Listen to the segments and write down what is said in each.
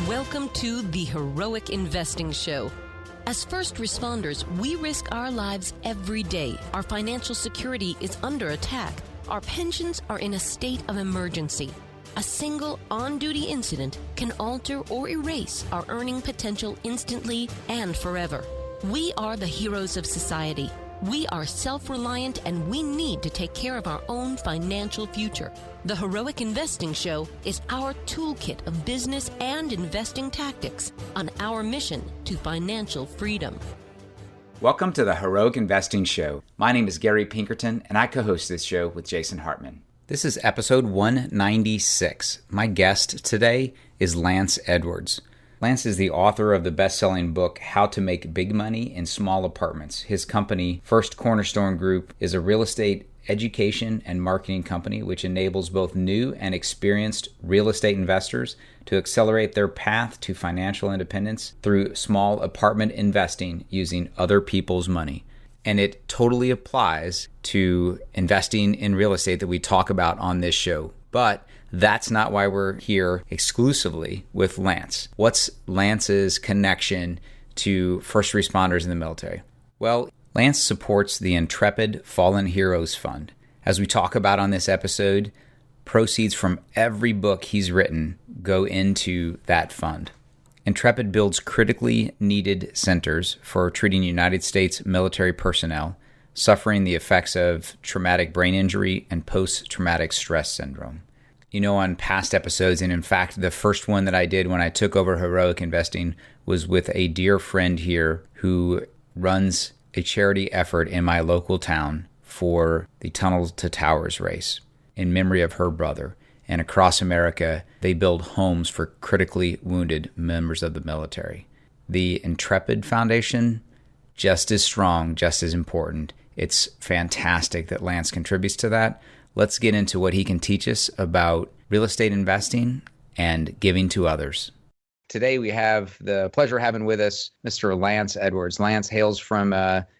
Welcome to the Heroic Investing Show. As first responders, we risk our lives every day. Our financial security is under attack. Our pensions are in a state of emergency. A single on-duty incident can alter or erase our earning potential instantly and forever. We are the heroes of society. We are self-reliant and we need to take care of our own financial future. The Heroic Investing Show is our toolkit of business and investing tactics on our mission to financial freedom. Welcome to the Heroic Investing Show. My name is Gary Pinkerton, and I co-host this show with Jason Hartman. This is episode 196. My guest today is Lance Edwards. Lance is the author of the best-selling book, How to Make Big Money in Small Apartments. His company, First Cornerstone Group, is a real estate education and marketing company which enables both new and experienced real estate investors to accelerate their path to financial independence through small apartment investing using other people's money. And it totally applies to investing in real estate that we talk about on this show. But that's not why we're here exclusively with Lance. What's Lance's connection to first responders in the military? Well, Lance supports the Intrepid Fallen Heroes Fund. As we talk about on this episode, proceeds from every book he's written go into that fund. Intrepid builds critically needed centers for treating United States military personnel suffering the effects of traumatic brain injury and post-traumatic stress syndrome. You know, on past episodes, and in fact, the first one that I did when I took over Heroic Investing was with a dear friend here who runs a charity effort in my local town for the Tunnel to Towers race in memory of her brother. And across America, they build homes for critically wounded members of the military. The Intrepid Foundation, just as strong, just as important. It's fantastic that Lance contributes to that. Let's get into what he can teach us about real estate investing and giving to others. Today we have the pleasure of having with us Mr. Lance Edwards. Lance hails from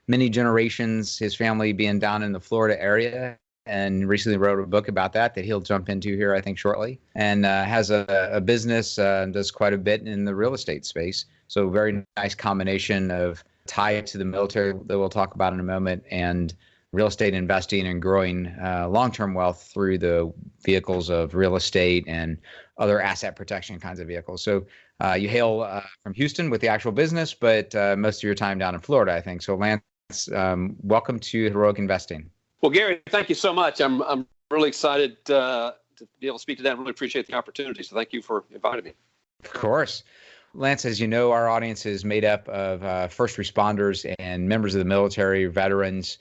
many generations, his family being down in the Florida area, and recently wrote a book about that he'll jump into here, I think, shortly, and has a business, does quite a bit in the real estate space. So very nice combination of tie to the military that we'll talk about in a moment, and real estate investing and growing long-term wealth through the vehicles of real estate and other asset protection kinds of vehicles. So you hail from Houston with the actual business, but most of your time down in Florida, I think. So Lance, welcome to Heroic Investing. Well, Gary, thank you so much. I'm really excited to be able to speak to that. I really appreciate the opportunity. So thank you for inviting me. Of course. Lance, as you know, our audience is made up of first responders and members of the military, veterans,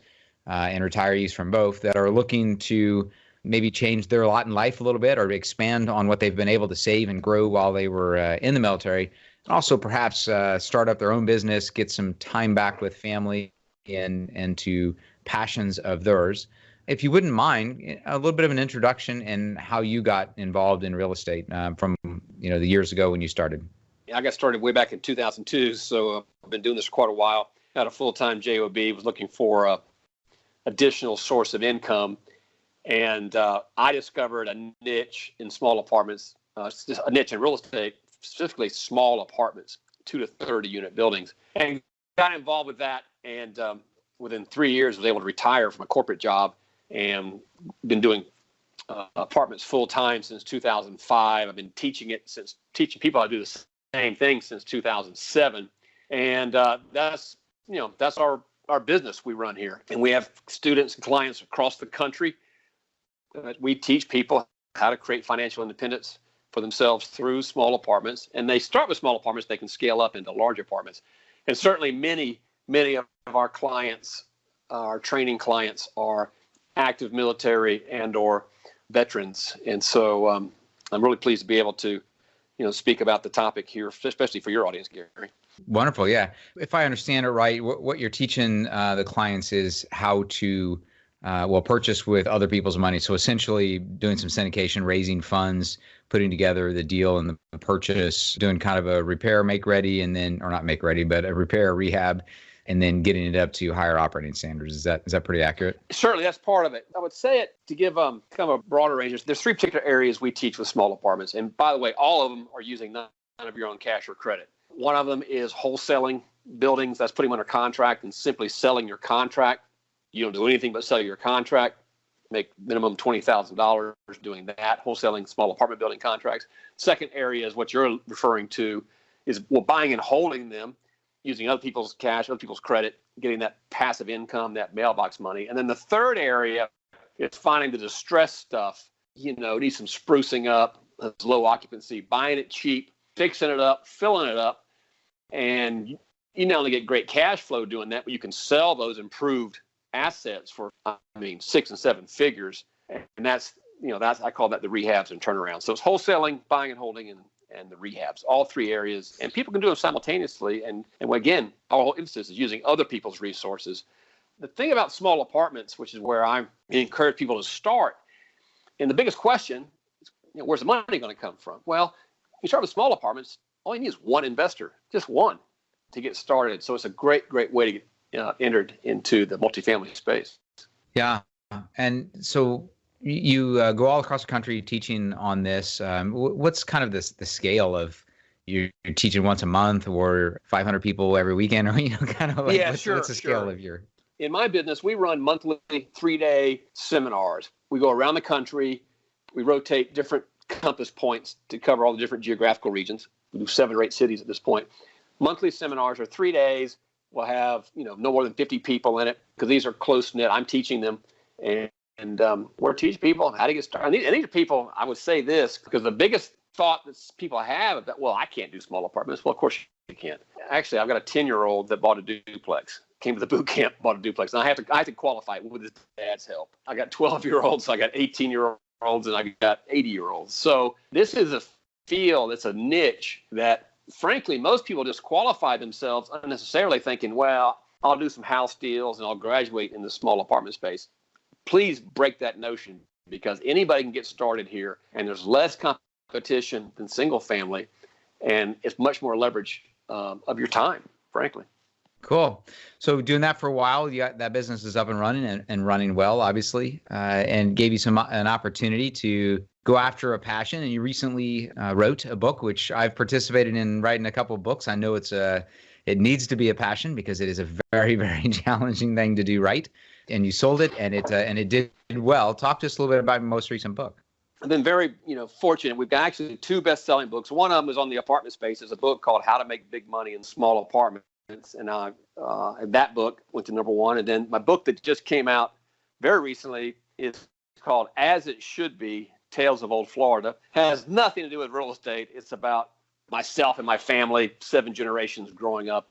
and retirees from both that are looking to maybe change their lot in life a little bit or expand on what they've been able to save and grow while they were in the military. And also perhaps start up their own business, get some time back with family and to passions of theirs. If you wouldn't mind, a little bit of an introduction and how you got involved in real estate from the years ago when you started. Yeah, I got started way back in 2002, so I've been doing this for quite a while. Had a full-time job, was looking for additional source of income, and I discovered a niche in small apartments, a niche in real estate, specifically small apartments, 2 to 30 unit buildings, and got involved with that. And within 3 years, was able to retire from a corporate job, and been doing apartments full time since 2005. I've been teaching people how to do the same thing since 2007, and that's our business we run here. And we have students and clients across the country. We teach people how to create financial independence for themselves through small apartments. And they start with small apartments. They can scale up into large apartments. And certainly many of our clients, our training clients, are active military and or veterans. And so I'm really pleased to be able to speak about the topic here, especially for your audience, Gary. Wonderful. Yeah. If I understand it right, what you're teaching the clients is how to, purchase with other people's money. So essentially doing some syndication, raising funds, putting together the deal and the purchase, doing kind of a repair, make ready, and then, or not make ready, but a repair, rehab, and then getting it up to higher operating standards. Is that pretty accurate? Certainly, that's part of it. I would say it to give kind of a broader range. There's 3 particular areas we teach with small apartments. And by the way, all of them are using not of your own cash or credit. One of them is wholesaling buildings. That's putting them under contract and simply selling your contract. You don't do anything but sell your contract. Make minimum $20,000 doing that, wholesaling small apartment building contracts. Second area is what you're referring to is buying and holding them, using other people's cash, other people's credit, getting that passive income, that mailbox money. And then the third area is finding the distressed stuff, needs some sprucing up, low occupancy, buying it cheap, fixing it up, filling it up. And you not only get great cash flow doing that, but you can sell those improved assets for, 6 and 7 figures. And that's I call that the rehabs and turnarounds. So it's wholesaling, buying and holding, and the rehabs, all three areas. And people can do them simultaneously. And again, our whole emphasis is using other people's resources. The thing about small apartments, which is where I encourage people to start, and the biggest question is, where's the money going to come from? Well, you start with small apartments, all you need is one investor, just one, to get started. So it's a great, great way to get entered into the multifamily space. Yeah. And so you go all across the country teaching on this. What's kind of the scale of you're teaching once a month or 500 people every weekend, or kind of like what's the scale of your? In my business, we run monthly 3-day seminars. We go around the country. We rotate different compass points to cover all the different geographical regions. We do 7 or 8 cities at this point. Monthly seminars are 3 days. We'll have no more than 50 people in it because these are close knit. I'm teaching them, and we're teaching people how to get started. And these are people. I would say this because the biggest thought that people have about, I can't do small apartments. Well, of course you can't. Actually, I've got a 10-year-old that bought a duplex. Came to the boot camp, bought a duplex, and I have to qualify it with his dad's help. I got 12-year-olds, I got 18-year-olds, and I got 80-year-olds. So this is a field, it's a niche that, frankly, most people disqualify themselves unnecessarily thinking, well, I'll do some house deals and I'll graduate in the small apartment space. Please break that notion because anybody can get started here, and there's less competition than single family, and it's much more leverage of your time, frankly. Cool. So doing that for a while, that business is up and running and running well, obviously, and gave you an opportunity to go after a passion. And you recently wrote a book, which I've participated in writing a couple of books. I know it needs to be a passion because it is a very, very challenging thing to do right. And you sold it, and it did well. Talk to us a little bit about your most recent book. I've been very, fortunate. We've got actually 2 best-selling books. One of them is on the apartment space. It's a book called How to Make Big Money in Small Apartments. And that book went to number 1. And then my book that just came out very recently is called As It Should Be, Tales of Old Florida. Has nothing to do with real estate. It's about myself and my family, 7 generations growing up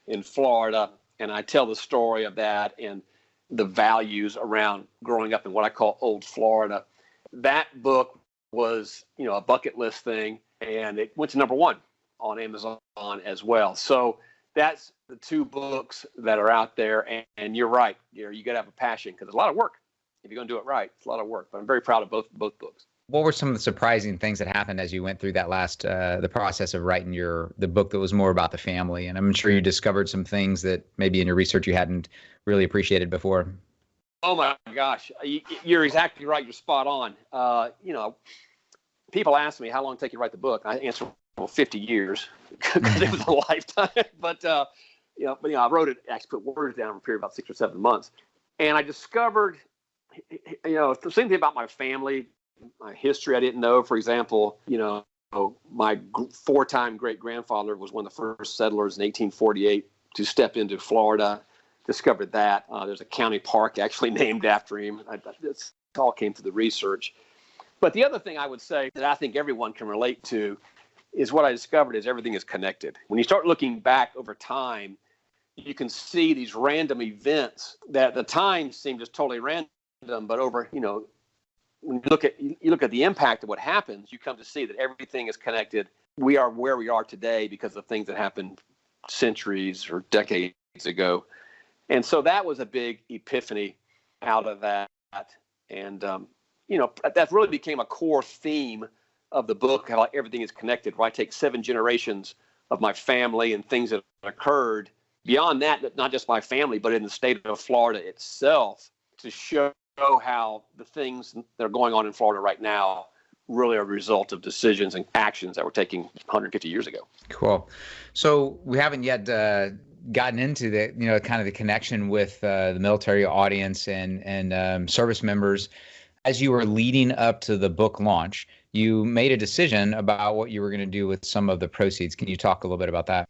in Florida. And I tell the story of that and the values around growing up in what I call old Florida. That book was, a bucket list thing, and it went to number 1 on Amazon as well. So that's the 2 books that are out there. And you're right, Gary, you got to have a passion because it's a lot of work. If you're going to do it right, it's a lot of work. But I'm very proud of both books. What were some of the surprising things that happened as you went through that the process of writing the book that was more about the family? And I'm sure you discovered some things that maybe in your research you hadn't really appreciated before. Oh my gosh, you're exactly right. You're spot on. People ask me how long it take you to write the book. I answer, 50 years because it was a lifetime. But I wrote it, actually put words down for a period of about 6 or 7 months. And I discovered, the same thing about my family, my history I didn't know. For example, my 4-time great-grandfather was one of the first settlers in 1848 to step into Florida. Discovered that. There's a county park actually named after him. It all came through the research. But the other thing I would say that I think everyone can relate to is what I discovered is everything is connected. When you start looking back over time, you can see these random events that at the time seem just totally random, but over, when you look at the impact of what happens, you come to see that everything is connected. We are where we are today because of things that happened centuries or decades ago. And so that was a big epiphany out of that. And, that really became a core theme of the book, how everything is connected, where I take 7 generations of my family and things that occurred beyond that, not just my family, but in the state of Florida itself, to show how the things that are going on in Florida right now really a result of decisions and actions that were taken 150 years ago. Cool. So we haven't yet gotten into the, kind of the connection with the military audience and service members. As you were leading up to the book launch, you made a decision about what you were going to do with some of the proceeds. Can you talk a little bit about that?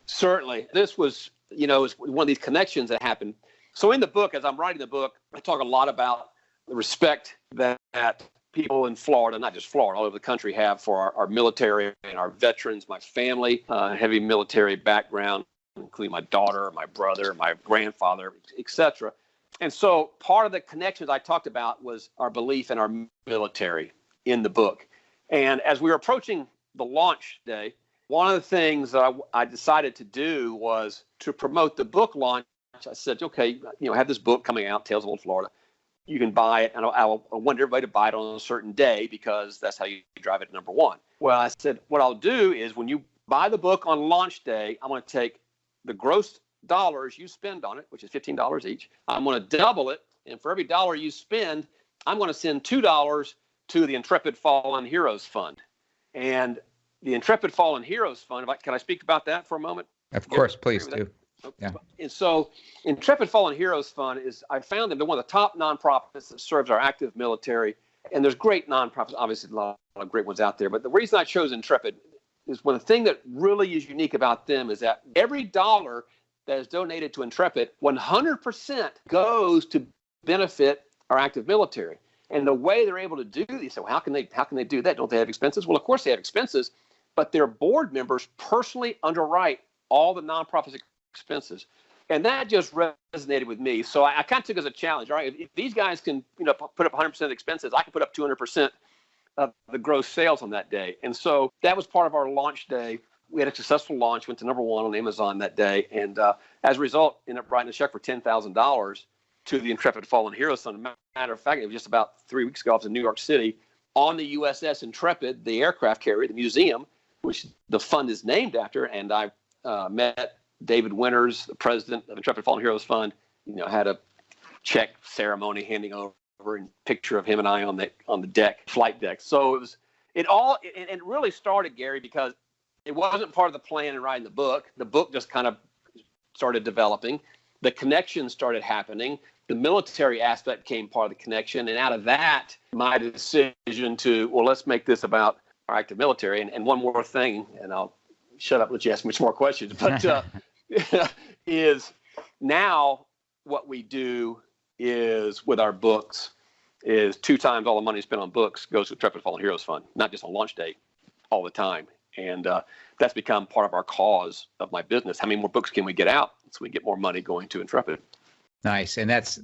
Certainly. This was, was one of these connections that happened. So in the book, as I'm writing the book, I talk a lot about the respect that people in Florida, not just Florida, all over the country have for our military and our veterans, my family, heavy military background, including my daughter, my brother, my grandfather, etc. And so part of the connections I talked about was our belief in our military in the book. And as we were approaching the launch day, one of the things that I decided to do was to promote the book launch. I said, okay, I have this book coming out, Tales of Old Florida. You can buy it, and I want everybody to buy it on a certain day because that's how you drive it to number one. Well, I said, what I'll do is when you buy the book on launch day, I'm going to take the gross dollars you spend on it, which is $15 each. I'm going to double it, and for every dollar you spend, I'm going to send $2 to the Intrepid Fallen Heroes Fund. And the Intrepid Fallen Heroes Fund, can I speak about that for a moment? Of course, please do. Yeah. And so Intrepid Fallen Heroes Fund I found them, they're one of the top nonprofits that serves our active military. And there's great nonprofits, obviously a lot of great ones out there. But the reason I chose Intrepid is one thing that really is unique about them is that every dollar that is donated to Intrepid, 100% goes to benefit our active military. And the way they're able to do these, so how can they do that? Don't they have expenses? Well, of course they have expenses, but their board members personally underwrite all the nonprofit expenses. And that just resonated with me. So I kind of took it as a challenge. All right, if these guys can put up 100% of expenses, I can put up 200% of the gross sales on that day. And so that was part of our launch day. We had a successful launch, went to number one on Amazon that day. And as a result, ended up writing a check for $10,000 to the Intrepid Fallen Heroes Fund. Matter of fact, it was just about 3 weeks ago. I was in New York City on the USS Intrepid, the aircraft carrier, the museum, which the fund is named after. And I met David Winters, the president of Intrepid Fallen Heroes Fund. Had a check ceremony handing over and picture of him and I on the deck, flight deck. So it really started, Gary, because it wasn't part of the plan in writing the book. The book just kind of started developing. The connection started happening. The military aspect became part of the connection. And out of that, my decision let's make this about our active military. And one more thing, and I'll shut up, let you ask me some more questions. But is now what we do is with our books is 2 times all the money spent on books goes to Intrepid Fallen Heroes Fund, not just on launch day, all the time. And that's become part of our cause of my business. How many more books can we get out so we get more money going to Intrepid? Nice. And that's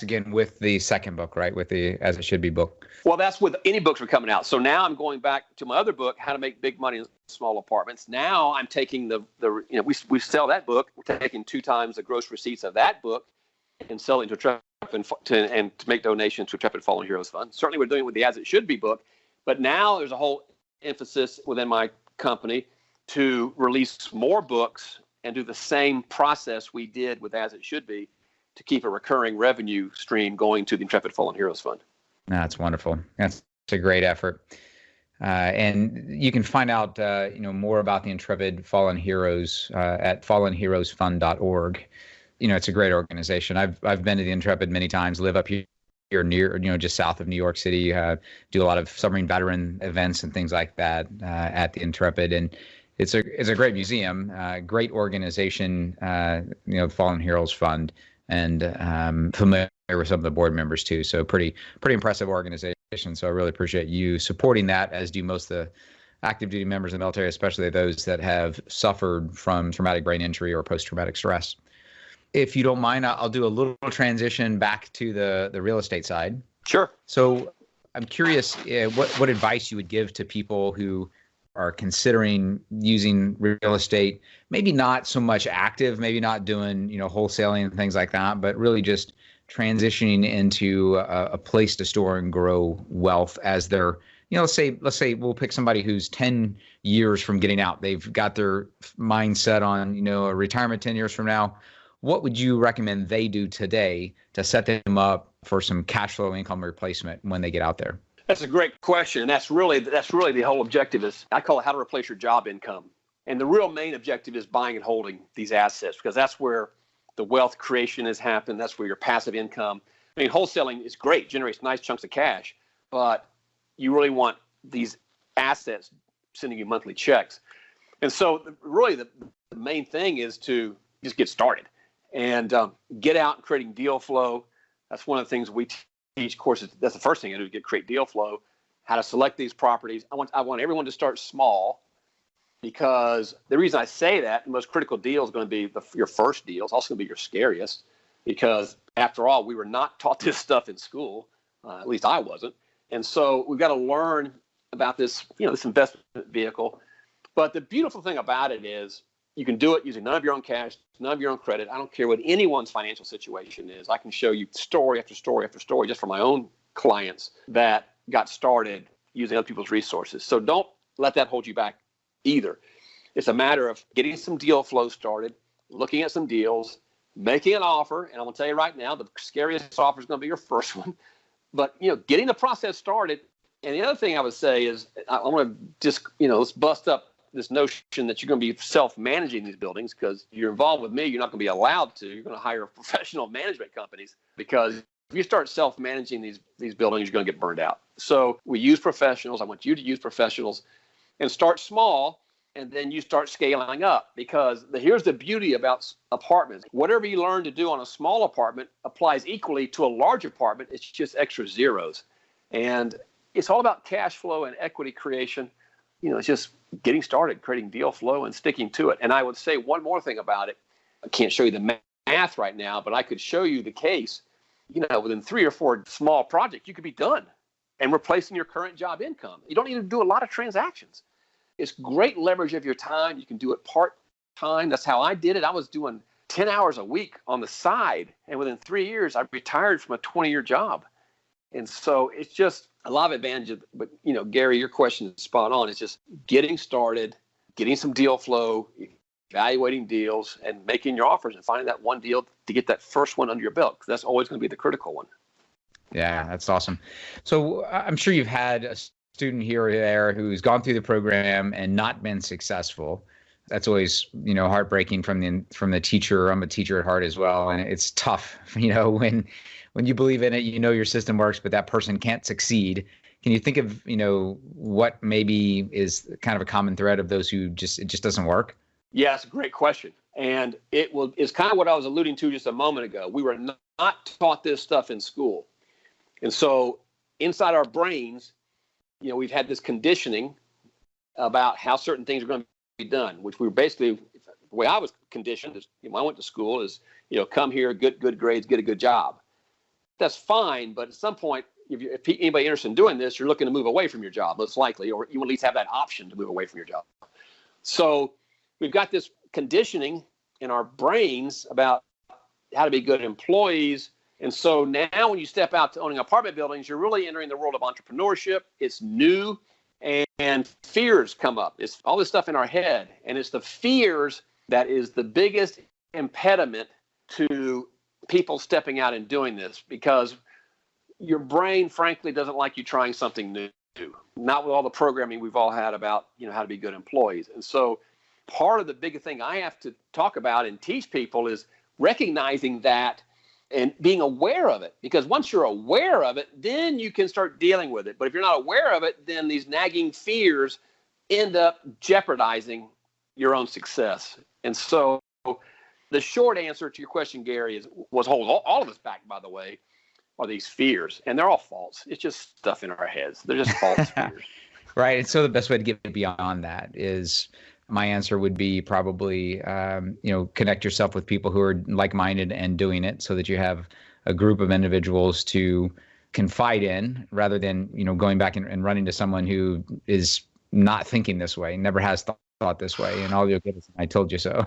again with the second book, right? With the As It Should Be book. Well, that's with any books are coming out. So now I'm going back to my other book, How to Make Big Money in Small Apartments. Now I'm taking we sell that book. We're taking 2 times the gross receipts of that book and selling to Intrepid and to make donations to Intrepid Fallen Heroes Fund. Certainly we're doing it with the As It Should Be book, but now there's a whole emphasis within my company to release more books and do the same process we did with As It Should Be to keep a recurring revenue stream going to the Intrepid Fallen Heroes Fund. That's wonderful. That's a great effort. And you can find out more about the Intrepid Fallen Heroes at fallenheroesfund.org. It's a great organization. I've been to the Intrepid many times, live up here near, just south of New York City, do a lot of submarine veteran events and things like that at the Intrepid. And it's a great museum, great organization, Fallen Heroes Fund, and familiar with some of the board members too. So pretty impressive organization. So I really appreciate you supporting that, as do most of the active duty members of the military, especially those that have suffered from traumatic brain injury or post-traumatic stress. If you don't mind, I'll do a little transition back to the real estate side. Sure. So I'm curious what advice you would give to people who are considering using real estate, maybe not so much active, maybe not doing, wholesaling and things like that, but really just transitioning into a place to store and grow wealth as they're, let's say we'll pick somebody who's 10 years from getting out. They've got their mindset on, a retirement 10 years from now. What would you recommend they do today to set them up for some cash flow income replacement when they get out there? That's a great question. And that's really the whole objective is, I call it how to replace your job income. And the real main objective is buying and holding these assets, because that's where the wealth creation has happened. That's where your passive income. I mean, wholesaling is great, generates nice chunks of cash, but you really want these assets sending you monthly checks. And so really the main thing is to just get started and get out and creating deal flow. That's one of the things we teach courses. That's the first thing I do, is create deal flow, how to select these properties. I want everyone to start small, because the reason I say that, the most critical deal is going to be your first deal. It's also going to be your scariest, because after all, we were not taught this stuff in school. At least I wasn't. And so we've got to learn about this, this investment vehicle. But the beautiful thing about it is you can do it using none of your own cash, none of your own credit. I don't care what anyone's financial situation is. I can show you story after story after story just from my own clients that got started using other people's resources. So don't let that hold you back either. It's a matter of getting some deal flow started, looking at some deals, making an offer. And I'm going to tell you right now, the scariest offer is going to be your first one. But, getting the process started. And the other thing I would say is I want to just, let's bust up this notion that you're going to be self-managing these buildings, because you're involved with me. You're not going to be allowed to. You're going to hire professional management companies, because if you start self-managing these buildings, you're going to get burned out. So we use professionals. I want you to use professionals and start small, and then you start scaling up, because here's the beauty about apartments. Whatever you learn to do on a small apartment applies equally to a large apartment. It's just extra zeros. And it's all about cash flow and equity creation. It's just getting started, creating deal flow and sticking to it. And I would say one more thing about it. I can't show you the math right now, but I could show you the case. Within 3 or 4 small projects, you could be done and replacing your current job income. You don't need to do a lot of transactions. It's great leverage of your time. You can do it part-time. That's how I did it. I was doing 10 hours a week on the side. And within 3 years, I retired from a 20-year job. And so it's just a lot of advantages. But, Gary, your question is spot on. It's just getting started, getting some deal flow, evaluating deals, and making your offers and finding that one deal to get that first one under your belt, because that's always going to be the critical one. Yeah, that's awesome. So I'm sure you've had a student here or there who's gone through the program and not been successful. That's always, heartbreaking from the teacher. I'm a teacher at heart as well. And it's tough, when you believe in it, your system works, but that person can't succeed. Can you think of, what maybe is kind of a common thread of those who it just doesn't work? Yeah, it's a great question. And it's kind of what I was alluding to just a moment ago. We were not taught this stuff in school. And so inside our brains, we've had this conditioning about how certain things are going to be done, which we were basically, the way I was conditioned is, when I went to school is, come here, get good grades, get a good job. That's fine. But at some point, if anybody interested in doing this, you're looking to move away from your job, most likely, or you at least have that option to move away from your job. So we've got this conditioning in our brains about how to be good employees. And so now when you step out to owning apartment buildings, you're really entering the world of entrepreneurship. It's new, and fears come up. It's all this stuff in our head. And it's the fears that is the biggest impediment to people stepping out and doing this, because your brain, frankly, doesn't like you trying something new. Not with all the programming we've all had about, how to be good employees. And so part of the big thing I have to talk about and teach people is recognizing that and being aware of it. Because once you're aware of it, then you can start dealing with it. But if you're not aware of it, then these nagging fears end up jeopardizing your own success. And so the short answer to your question, Gary, was hold all of us back, by the way, are these fears. And they're all false. It's just stuff in our heads. They're just false fears. Right. And so the best way to get beyond that is, my answer would be probably, connect yourself with people who are like-minded and doing it, so that you have a group of individuals to confide in, rather than, going back and running to someone who is not thinking this way, never has thought this way. And all you'll get is, I told you so.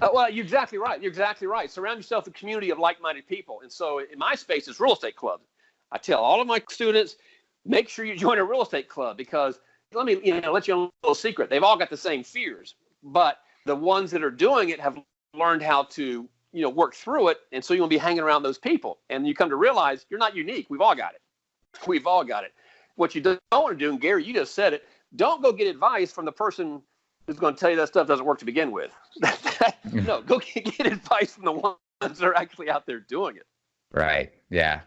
Well, you're exactly right. You're exactly right. Surround yourself with a community of like-minded people. And so in my space, it's real estate clubs. I tell all of my students, make sure you join a real estate club, because let me let you know a little secret. They've all got the same fears, but the ones that are doing it have learned how to, work through it. And so you'll be hanging around those people. And you come to realize you're not unique. We've all got it. We've all got it. what you don't want to do, and Gary, you just said it, don't go get advice from the person who's going to tell you that stuff doesn't work to begin with. No, go get advice from the ones that are actually out there doing it. Right. Yeah.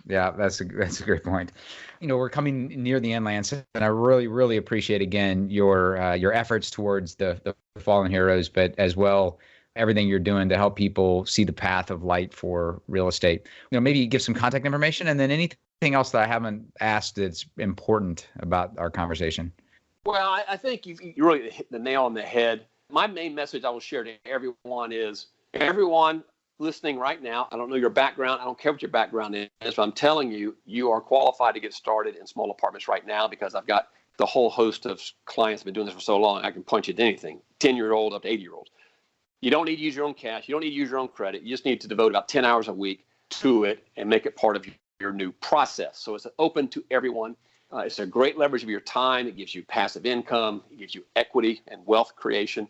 Yeah, that's a great point. We're coming near the end, Lance, and I really, really appreciate again your efforts towards the fallen heroes, but as well everything you're doing to help people see the path of light for real estate. Maybe give some contact information, and then anything else that I haven't asked that's important about our conversation. Well, I think you really hit the nail on the head. My main message I will share to everyone is, everyone listening right now, I don't know your background, I don't care what your background is, but I'm telling you, you are qualified to get started in small apartments right now, because I've got the whole host of clients that have been doing this for so long, I can point you to anything, 10-year-old up to 80-year-olds. You don't need to use your own cash. You don't need to use your own credit. You just need to devote about 10 hours a week to it and make it part of your new process. So it's open to everyone. It's a great leverage of your time. It gives you passive income. It gives you equity and wealth creation.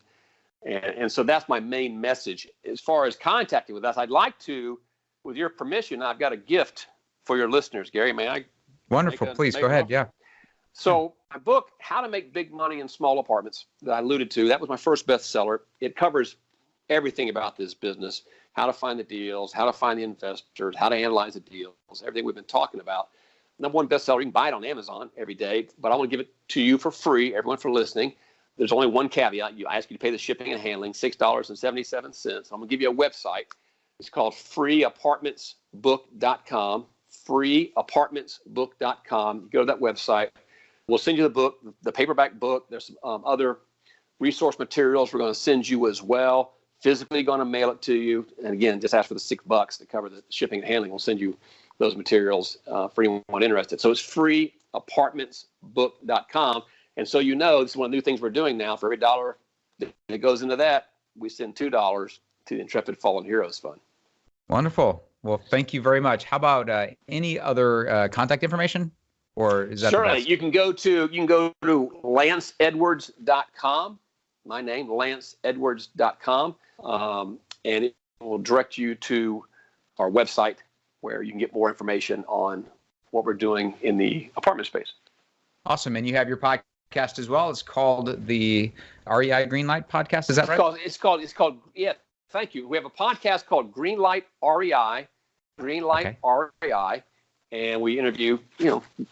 And so that's my main message. As far as contacting with us, I'd like to, with your permission, I've got a gift for your listeners. Gary, may I? Wonderful. Please go ahead. Yeah. So my book, How to Make Big Money in Small Apartments, that I alluded to, that was my first bestseller. It covers everything about this business, how to find the deals, how to find the investors, how to analyze the deals, everything we've been talking about. Number one bestseller, you can buy it on Amazon every day, but I want to give it to you for free, everyone for listening. There's only one caveat. I ask you to pay the shipping and handling, $6.77. I'm going to give you a website. It's called freeapartmentsbook.com, freeapartmentsbook.com. You go to that website. We'll send you the book, the paperback book. There's some other resource materials we're going to send you as well. Physically going to mail it to you. And again, just ask for the $6 to cover the shipping and handling. We'll send you those materials for anyone interested. So it's freeapartmentsbook.com. And so this is one of the new things we're doing now. For every dollar that goes into that, we send $2 to the Intrepid Fallen Heroes Fund. Wonderful. Well, thank you very much. How about any other contact information? Or is that certainly you can go to lanceedwards.com. My name, lanceedwards.com, and it will direct you to our website where you can get more information on what we're doing in the apartment space. Awesome. And you have your podcast as well. It's called the REI Greenlight Podcast. Is that right? It's called. Yeah. Thank you. We have a podcast called Greenlight REI, REI, and we interview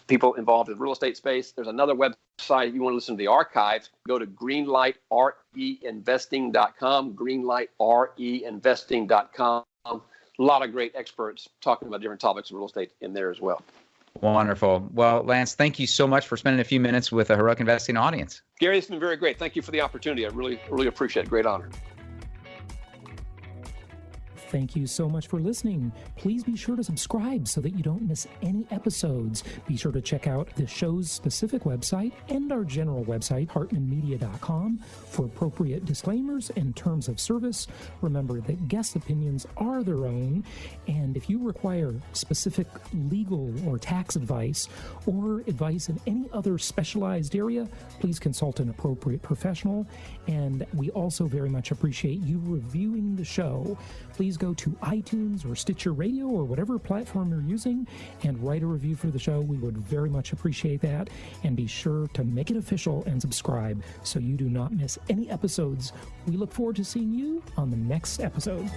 people involved in the real estate space. There's another website if you want to listen to the archives. Go to greenlightreinvesting.com. Greenlightreinvesting.com. A lot of great experts talking about different topics of real estate in there as well. Wonderful. Well, Lance, thank you so much for spending a few minutes with the Heroic Investing audience. Gary, it's been very great. Thank you for the opportunity. I really, really appreciate it. Great honor. Thank you so much for listening. Please be sure to subscribe so that you don't miss any episodes. Be sure to check out the show's specific website and our general website, hartmanmedia.com, for appropriate disclaimers and terms of service. Remember that guest opinions are their own, and if you require specific legal or tax advice or advice in any other specialized area, please consult an appropriate professional. And we also very much appreciate you reviewing the show. Please go to iTunes or Stitcher Radio or whatever platform you're using and write a review for the show. We would very much appreciate that. And be sure to make it official and subscribe so you do not miss any episodes. We look forward to seeing you on the next episode.